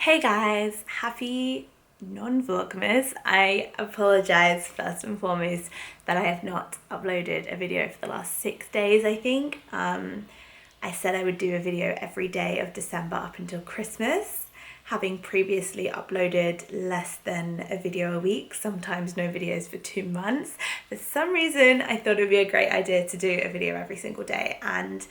Hey guys, happy non-vlogmas. I apologize first and foremost that I have not uploaded a video for the last 6 days, I think. I said I would do a video every day of December up until Christmas, having previously uploaded less than a video a week, sometimes no videos for 2 months. For some reason, I thought it would be a great idea to do a video every single day, and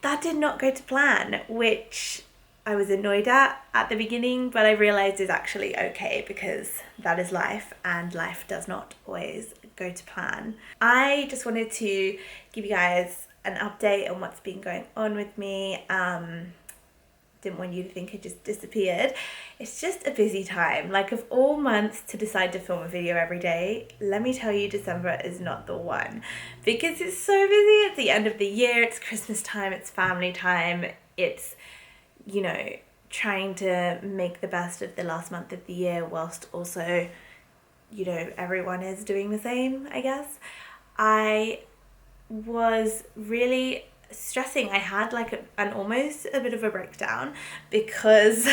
that did not go to plan, which I was annoyed at the beginning, but I realized is actually okay because that is life and life does not always go to plan. I just wanted to give you guys an update on what's been going on with me. Didn't want you to think I just disappeared. It's just a busy time. Like, of all months to decide to film a video every day, let me tell you, December is not the one because it's so busy. It's the end of the year, it's Christmas time, it's family time, it's, you know, trying to make the best of the last month of the year whilst also, you know, everyone is doing the same, I guess. I was really stressing. I had like an almost a bit of a breakdown because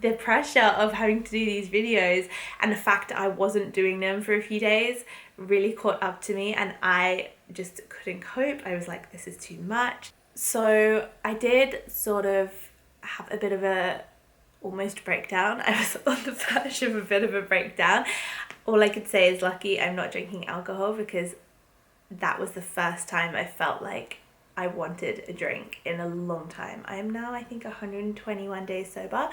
the pressure of having to do these videos and the fact that I wasn't doing them for a few days really caught up to me, and I just couldn't cope. I was like, this is too much. So I did sort of have a bit of a almost breakdown. I was on the verge of a bit of a breakdown. All I could say is lucky I'm not drinking alcohol, because that was the first time I felt like I wanted a drink in a long time. I am now, I think, 121 days sober.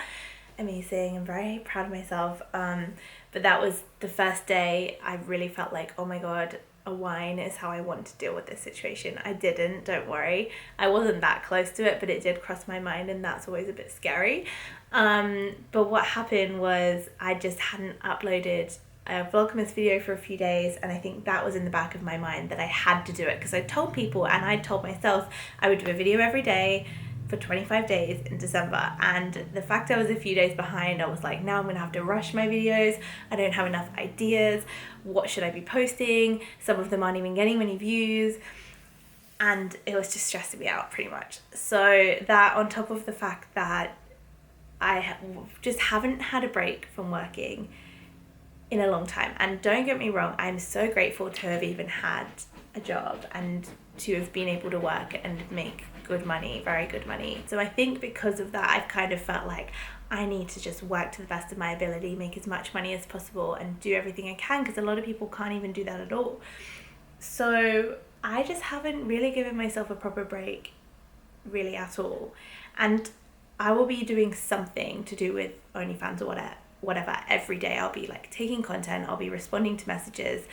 Amazing. I'm very proud of myself. But that was the first day I really felt like, oh my God, a wine is how I want to deal with this situation. I didn't, don't worry. I wasn't that close to it, but it did cross my mind, and that's always a bit scary. But what happened was I just hadn't uploaded a vlogmas video for a few days, and I think that was in the back of my mind that I had to do it because I told people and I told myself I would do a video every day for 25 days in December. And the fact I was a few days behind, I was like, now I'm gonna have to rush my videos. I don't have enough ideas. What should I be posting? Some of them aren't even getting many views, and it was just stressing me out pretty much. So that, on top of the fact that I just haven't had a break from working in a long time. And don't get me wrong, I'm so grateful to have even had a job and to have been able to work and make good money, very good money. So I think because of that, I've kind of felt like I need to just work to the best of my ability, make as much money as possible, and do everything I can, because a lot of people can't even do that at all. So I just haven't really given myself a proper break, really, at all. And I will be doing something to do with OnlyFans or whatever every day. I'll be like taking content, I'll be responding to messages.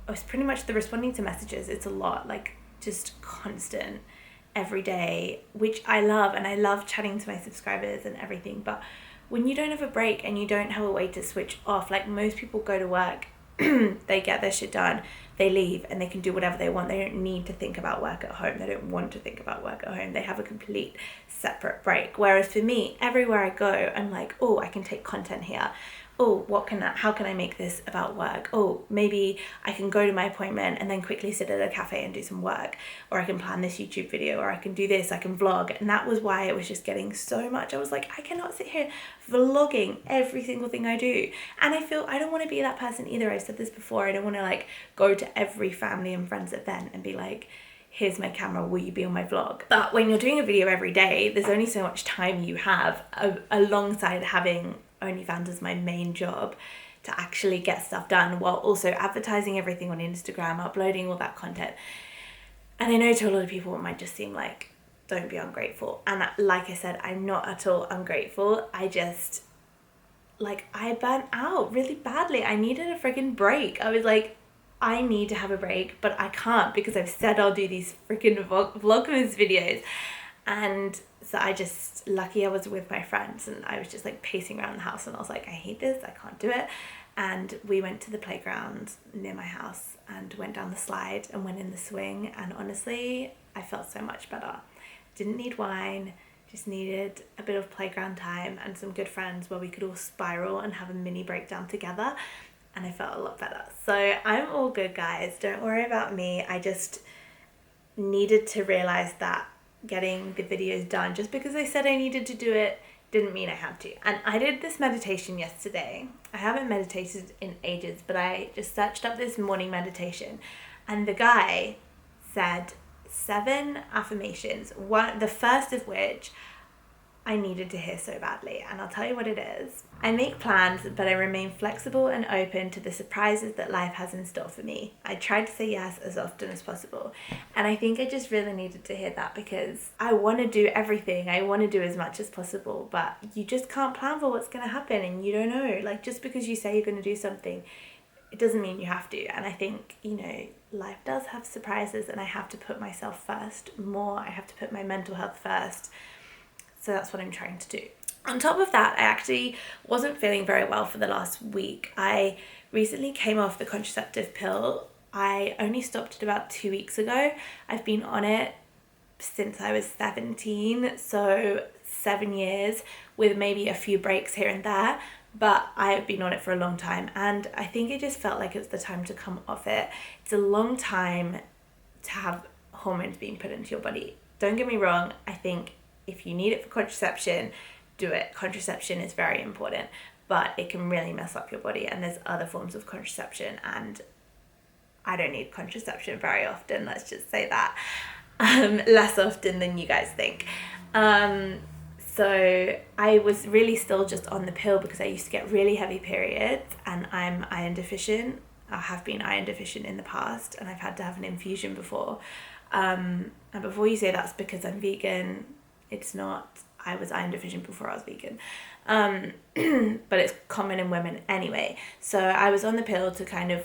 It's pretty much the responding to messages, it's a lot, like just constant every day, which I love, and I love chatting to my subscribers and everything. But when you don't have a break and you don't have a way to switch off, like most people go to work, they get their shit done, they leave, and they can do whatever they want. They don't need to think about work at home. They don't want to think about work at home. They have a complete separate break. Whereas for me, everywhere I go, I'm like, oh, I can take content here. Oh, how can I make this about work? Oh, maybe I can go to my appointment and then quickly sit at a cafe and do some work, or I can plan this YouTube video, or I can do this, I can vlog. And that was why it was just getting so much. I was like, I cannot sit here vlogging every single thing I do. And I don't want to be that person either. I've said this before. I don't want to like go to every family and friends event and be like, here's my camera, will you be on my vlog? But when you're doing a video every day, there's only so much time you have alongside having OnlyFans as my main job to actually get stuff done, while also advertising everything on Instagram, uploading all that content. And I know to a lot of people it might just seem like, don't be ungrateful. And like I said, I'm not at all ungrateful. I just, like, I burnt out really badly. I needed a freaking break. I was like, I need to have a break, but I can't because I've said I'll do these freaking vlogmas videos. And so lucky I was with my friends, and I was just like pacing around the house, and I was like, I hate this, I can't do it. And we went to the playground near my house and went down the slide and went in the swing, and honestly, I felt so much better. Didn't need wine, just needed a bit of playground time and some good friends where we could all spiral and have a mini breakdown together, and I felt a lot better. So I'm all good, guys, don't worry about me. I just needed to realize that getting the videos done, just because I said I needed to do it didn't mean I had to. And I did this meditation yesterday. I haven't meditated in ages, but I just searched up this morning meditation, and the guy said 7 affirmations, the first of which I needed to hear so badly, and I'll tell you what it is. I make plans, but I remain flexible and open to the surprises that life has in store for me. I try to say yes as often as possible. And I think I just really needed to hear that, because I want to do everything. I want to do as much as possible, but you just can't plan for what's going to happen, and you don't know. Like, just because you say you're going to do something, it doesn't mean you have to. And I think, you know, life does have surprises, and I have to put myself first more. I have to put my mental health first. So that's what I'm trying to do. On top of that, I actually wasn't feeling very well for the last week. I recently came off the contraceptive pill. I only stopped it about 2 weeks ago. I've been on it since I was 17, so 7 years, with maybe a few breaks here and there. But I have been on it for a long time, and I think it just felt like it's the time to come off it. It's a long time to have hormones being put into your body. Don't get me wrong, I think if you need it for contraception, do it. Contraception is very important, but it can really mess up your body, and there's other forms of contraception, and I don't need contraception very often, let's just say that. Less often than you guys think. So I was really still just on the pill because I used to get really heavy periods, and I'm iron deficient. I have been iron deficient in the past, and I've had to have an infusion before. And before you say that's because I'm vegan, it's not. I was iron deficient before I was vegan. But it's common in women anyway. So I was on the pill to kind of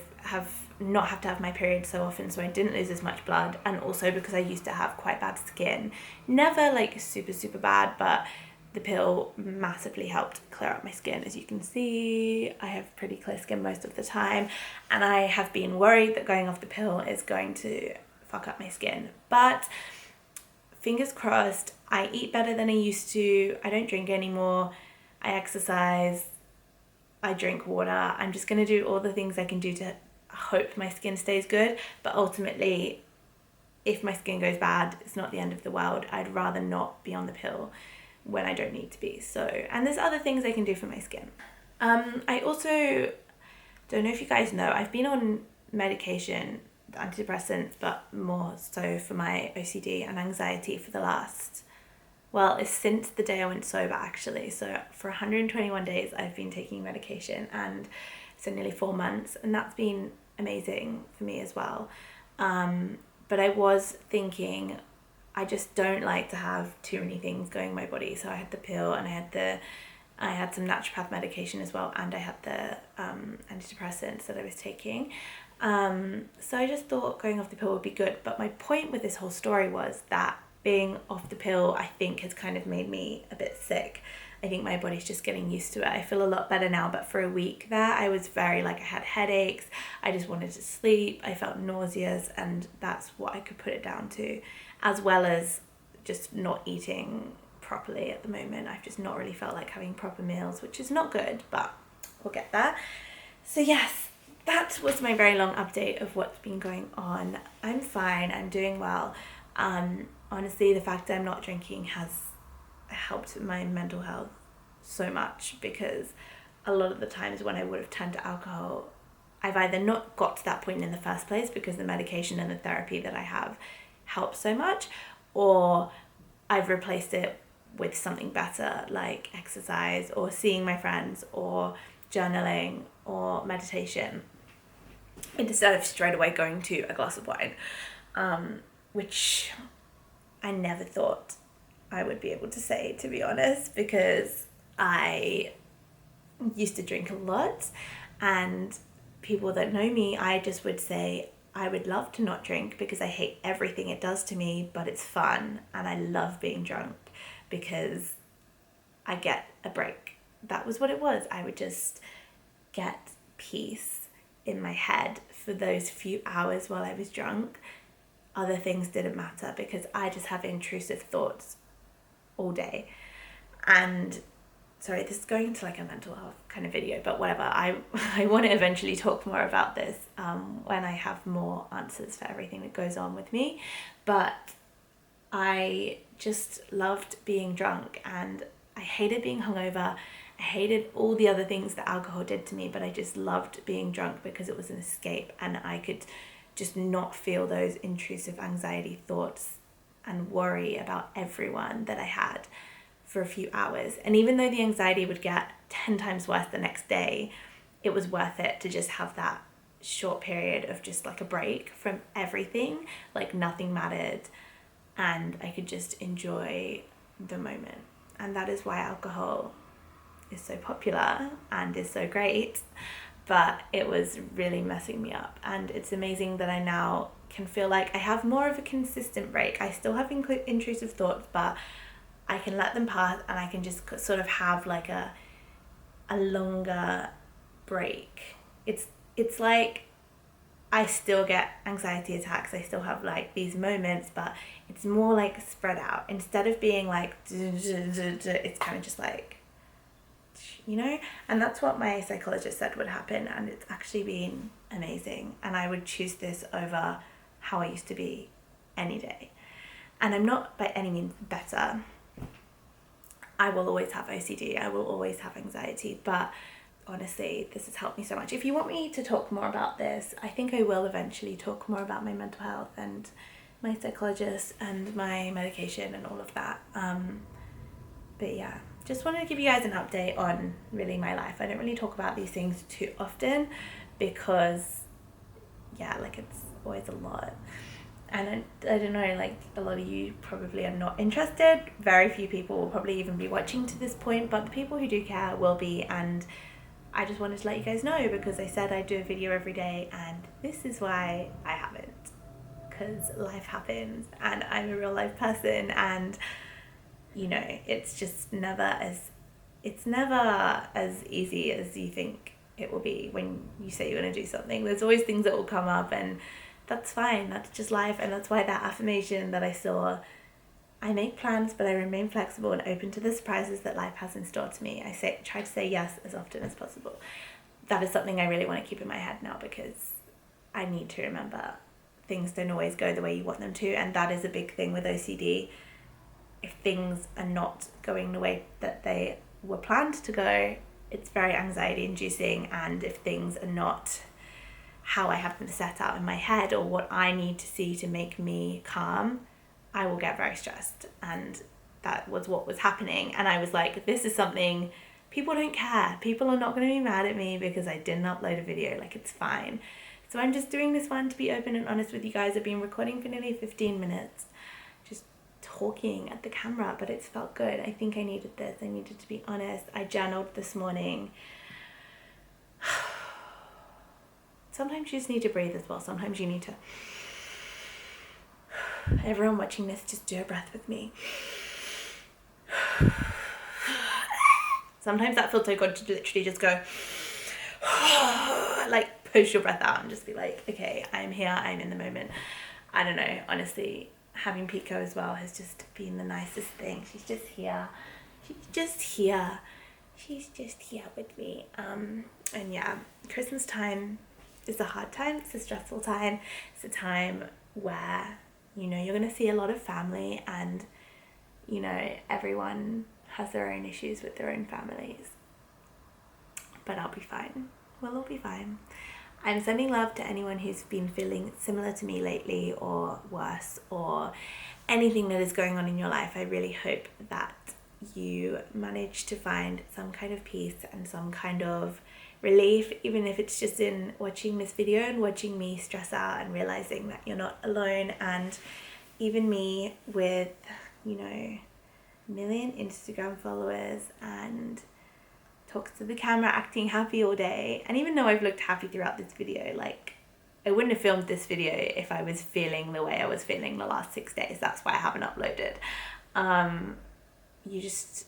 not have to have my period so often, so I didn't lose as much blood, and also because I used to have quite bad skin. Never like super bad, but the pill massively helped clear up my skin. As you can see, I have pretty clear skin most of the time, and I have been worried that going off the pill is going to fuck up my skin. But fingers crossed. I eat better than I used to. I don't drink anymore. I exercise. I drink water. I'm just going to do all the things I can do to hope my skin stays good. But ultimately, if my skin goes bad, it's not the end of the world. I'd rather not be on the pill when I don't need to be. So, and there's other things I can do for my skin. I also don't know if you guys know, I've been on medication, antidepressants, but more so for my OCD and anxiety for the last, well, it's since the day I went sober actually. So for 121 days I've been taking medication, and so nearly 4 months, and that's been amazing for me as well. But I was thinking, I just don't like to have too many things going in my body. So I had the pill, and I had some naturopath medication as well, and I had the antidepressants that I was taking. So I just thought going off the pill would be good. But my point with this whole story was that being off the pill, I think, has kind of made me a bit sick. I think my body's just getting used to it. I feel a lot better now, but for a week there, I was very I had headaches. I just wanted to sleep. I felt nauseous, and that's what I could put it down to, as well as just not eating properly at the moment. I've just not really felt like having proper meals, which is not good, but we'll get there. So yes, that was my very long update of what's been going on. I'm fine. I'm doing well. Honestly, the fact that I'm not drinking has helped my mental health so much, because a lot of the times when I would have turned to alcohol, I've either not got to that point in the first place because the medication and the therapy that I have helps so much, or I've replaced it with something better like exercise or seeing my friends or journaling or meditation, instead of straight away going to a glass of wine, which I never thought I would be able to say, to be honest, because I used to drink a lot, and people that know me, I just would say I would love to not drink because I hate everything it does to me, but it's fun and I love being drunk because I get a break. That was what it was. I would just get peace in my head for those few hours while I was drunk. Other things didn't matter because I just have intrusive thoughts all day. And sorry, this is going into like a mental health kind of video, but whatever. I want to eventually talk more about this when I have more answers for everything that goes on with me. But I just loved being drunk, and I hated being hungover. I hated all the other things that alcohol did to me, but I just loved being drunk because it was an escape, and I could just not feel those intrusive anxiety thoughts and worry about everyone that I had for a few hours. And even though the anxiety would get 10 times worse the next day, it was worth it to just have that short period of just like a break from everything, like nothing mattered, and I could just enjoy the moment. And that is why alcohol is so popular and is so great, but it was really messing me up. And it's amazing that I now can feel like I have more of a consistent break. I still have intrusive thoughts, but I can let them pass, and I can just sort of have like a longer break. It's like I still get anxiety attacks, I still have like these moments, but it's more like spread out. Instead of being like it's kind of just like, you know. And that's what my psychologist said would happen, and it's actually been amazing. And I would choose this over how I used to be any day. And I'm not by any means better. I will always have OCD, I will always have anxiety, but honestly, this has helped me so much. If you want me to talk more about this, I think I will eventually talk more about my mental health and my psychologist and my medication and all of that. But yeah, just wanted to give you guys an update on really my life. I don't really talk about these things too often because, yeah, like it's always a lot. And I don't know, like a lot of you probably are not interested. Very few people will probably even be watching to this point, but the people who do care will be. And I just wanted to let you guys know because I said I'd do a video every day, and this is why I haven't. Because life happens, and I'm a real life person, and you know, it's just never as easy as you think it will be when you say you're going to do something. There's always things that will come up, and that's fine. That's just life. And that's why that affirmation that I saw, I make plans, but I remain flexible and open to the surprises that life has in store to me. Try to say yes as often as possible. That is something I really want to keep in my head now, because I need to remember things don't always go the way you want them to. And that is a big thing with OCD. If things are not going the way that they were planned to go, it's very anxiety inducing. And if things are not how I have them set out in my head or what I need to see to make me calm, I will get very stressed. And that was what was happening. And I was like, this is something, people don't care. People are not going to be mad at me because I didn't upload a video. Like, it's fine. So I'm just doing this one to be open and honest with you guys. I've been recording for nearly 15 minutes, just talking at the camera, but it's felt good. I think I needed this. I needed to be honest. I journaled this morning. Sometimes you just need to breathe as well. Sometimes you need to... Everyone watching this, just do a breath with me. Sometimes that feels so good to literally just go... like, push your breath out and just be like, okay, I'm here, I'm in the moment. I don't know, honestly, having Pico as well has just been the nicest thing. She's just here. She's just here. She's just here with me. And yeah, Christmas time is a hard time. It's a stressful time. It's a time where, you know, you're going to see a lot of family, and, you know, everyone has their own issues with their own families. But I'll be fine. We'll all be fine. I'm sending love to anyone who's been feeling similar to me lately, or worse, or anything that is going on in your life. I really hope that you manage to find some kind of peace and some kind of relief, even if it's just in watching this video and watching me stress out and realizing that you're not alone. And even me with, you know, 1 million Instagram followers and talks to the camera acting happy all day, and even though I've looked happy throughout this video, like, I wouldn't have filmed this video if I was feeling the way I was feeling the last 6 days. That's why I haven't uploaded. You just,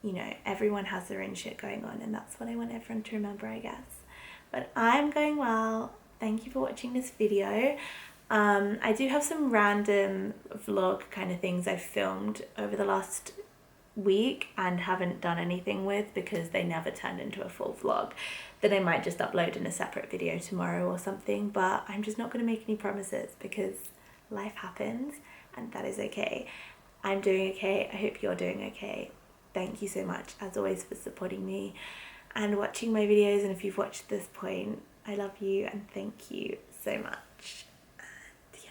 you know, everyone has their own shit going on, and that's what I want everyone to remember, I guess. But I'm going well. Thank you for watching this video. I do have some random vlog kind of things I've filmed over the last week and haven't done anything with because they never turned into a full vlog that I might just upload in a separate video tomorrow or something. But I'm just not going to make any promises because life happens, and that is okay. I'm doing okay. I hope you're doing okay. thank you so much as always for supporting me and watching my videos. And if you've watched this point, I love you and thank you so much. And yeah,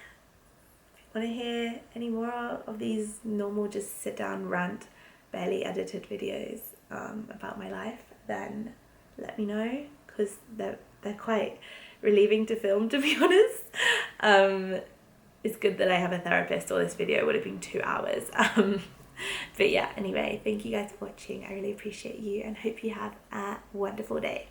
if you want to hear any more of these normal just sit down rant, barely edited videos about my life, then let me know, because they're quite relieving to film, to be honest. It's good that I have a therapist, or this video would have been 2 hours. But yeah, anyway, thank you guys for watching. I really appreciate you and hope you have a wonderful day.